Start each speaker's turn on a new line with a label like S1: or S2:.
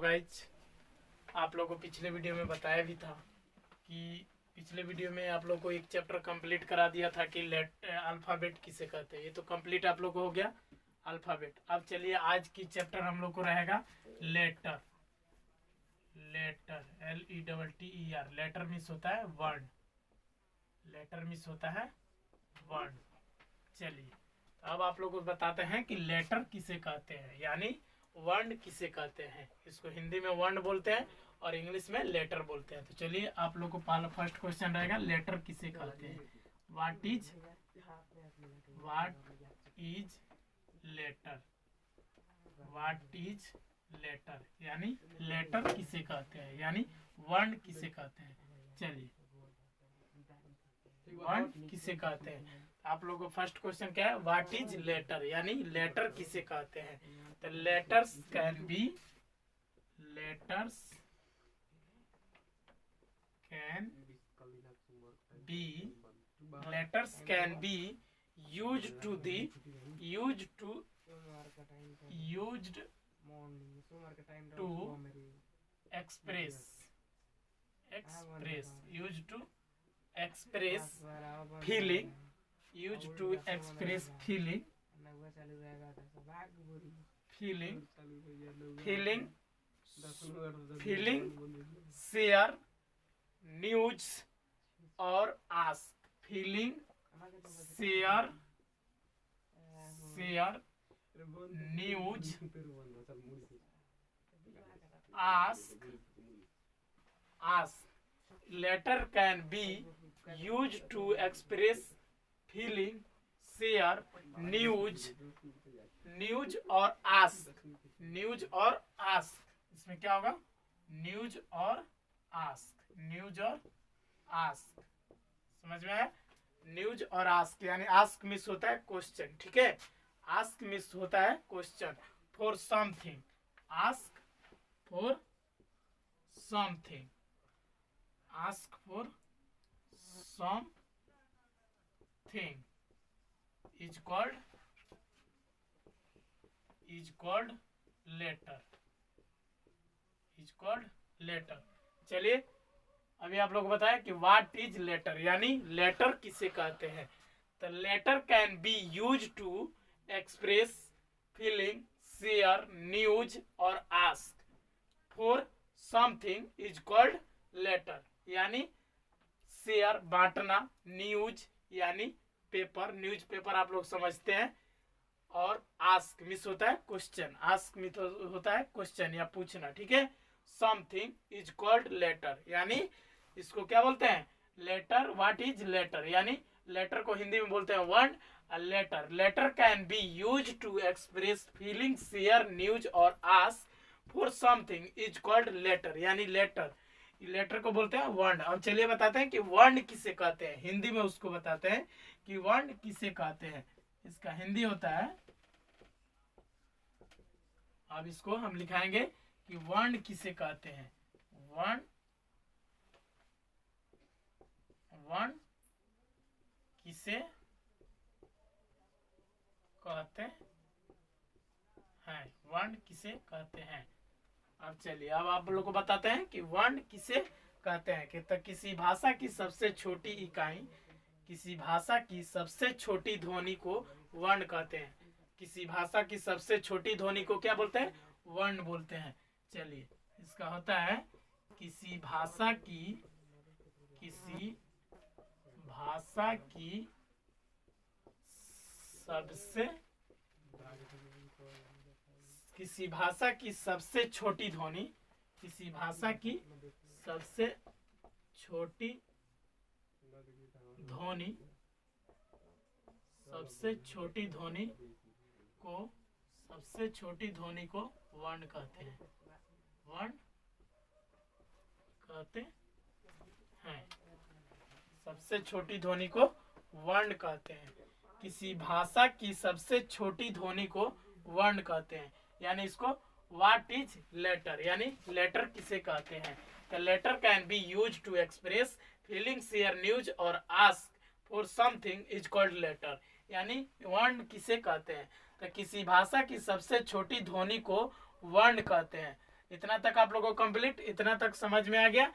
S1: Guys, आप लोगों को पिछले वीडियो में बताया भी था कि पिछले वीडियो में आप लोग को एक चैप्टर कंप्लीट करा दिया था कि अल्फ़ाबेट किसे कहते हैं। ये तो कंप्लीट आप लोग को हो गया अल्फ़ाबेट। अब चलिए आज की चैप्टर हम लोग को रहेगा letter. Letter LETTER। Letter means होता है वर्ड। लेटर मीन्स होता है वर्ड। चलिए अब आप लोग को बताते हैं कि लेटर किसे कहते हैं, यानी वर्ण किसे कहते हैं। इसको हिंदी में वर्ण बोलते हैं और इंग्लिश में लेटर बोलते हैं। तो चलिए आप लोग को पहला फर्स्ट क्वेश्चन रहेगा, लेटर किसे कहते हैं। What is letter. What is letter यानी लेटर किसे कहते हैं, यानी वर्ण किसे कहते हैं। चलिए वर्ण किसे कहते हैं। आप लोगों को फर्स्ट क्वेश्चन क्या है, व्हाट इज लेटर यानी लेटर किसे कहते हैं। तो letters can be used to express feeling, share, news और ask। feeling, share, news, ask। letter can be used to express feeling, share, news और ask। इसमें क्या होगा, न्यूज और आस्क। समझ में आया। न्यूज और आस्क यानी आस्क मिस होता है क्वेश्चन, ठीक है। आस्क मिस होता है question. For something, ask for something, ask for something is called letter. चलिए अभी आप लोग बताएं कि व्हाट इज लेटर यानी लेटर किसे कहते हैं। तो letter can be use to express feeling, share, news और ask for something is called letter. यानी शेयर बांटना, न्यूज यानी पेपर, न्यूज पेपर आप लोग समझते हैं, और आस्क मिस होता है क्वेश्चन। आस्क मिस होता है क्वेश्चन या पूछना, ठीक है। समथिंग इज कॉल्ड लेटर यानी इसको क्या बोलते हैं, लेटर। व्हाट इज लेटर यानी लेटर को हिंदी में बोलते हैं वर्ण। Letter can be use to express feeling, share, news और ask for something is called letter यानी लेटर को बोलते हैं वर्ण। अब चलिए बताते हैं कि वर्ण किसे कहते हैं। हिंदी में उसको बताते हैं कि वर्ण किसे कहते हैं। इसका हिंदी होता है, अब इसको हम लिखाएंगे कि वर्ण किसे कहते हैं। वर्ण किसे कहते हैं। वर्ण किसे कहते हैं। अब चलिए अब आप लोग को बताते हैं कि वर्ण किसे कहते हैं। कि तो किसी भाषा की सबसे छोटी इकाई, किसी भाषा की सबसे छोटी ध्वनि को वर्ण कहते हैं। किसी भाषा की सबसे छोटी ध्वनि को क्या बोलते हैं, वर्ण बोलते हैं। चलिए इसका होता है किसी भाषा की सबसे छोटी ध्वनि, किसी भाषा की सबसे छोटी ध्वनि को वर्ण कहते हैं। सबसे छोटी ध्वनि को वर्ण कहते हैं। किसी भाषा की सबसे छोटी ध्वनि को वर्ण कहते हैं। यानी इसको व्हाट इज लेटर यानी लेटर किसे कहते हैं। तो letter can be use to express feeling, share, news और ask for something is called letter. यानी वर्ण किसे कहते हैं। तो किसी भाषा की सबसे छोटी ध्वनि को वर्ण कहते हैं। इतना तक आप लोगों को कंप्लीट, इतना तक समझ में आ गया।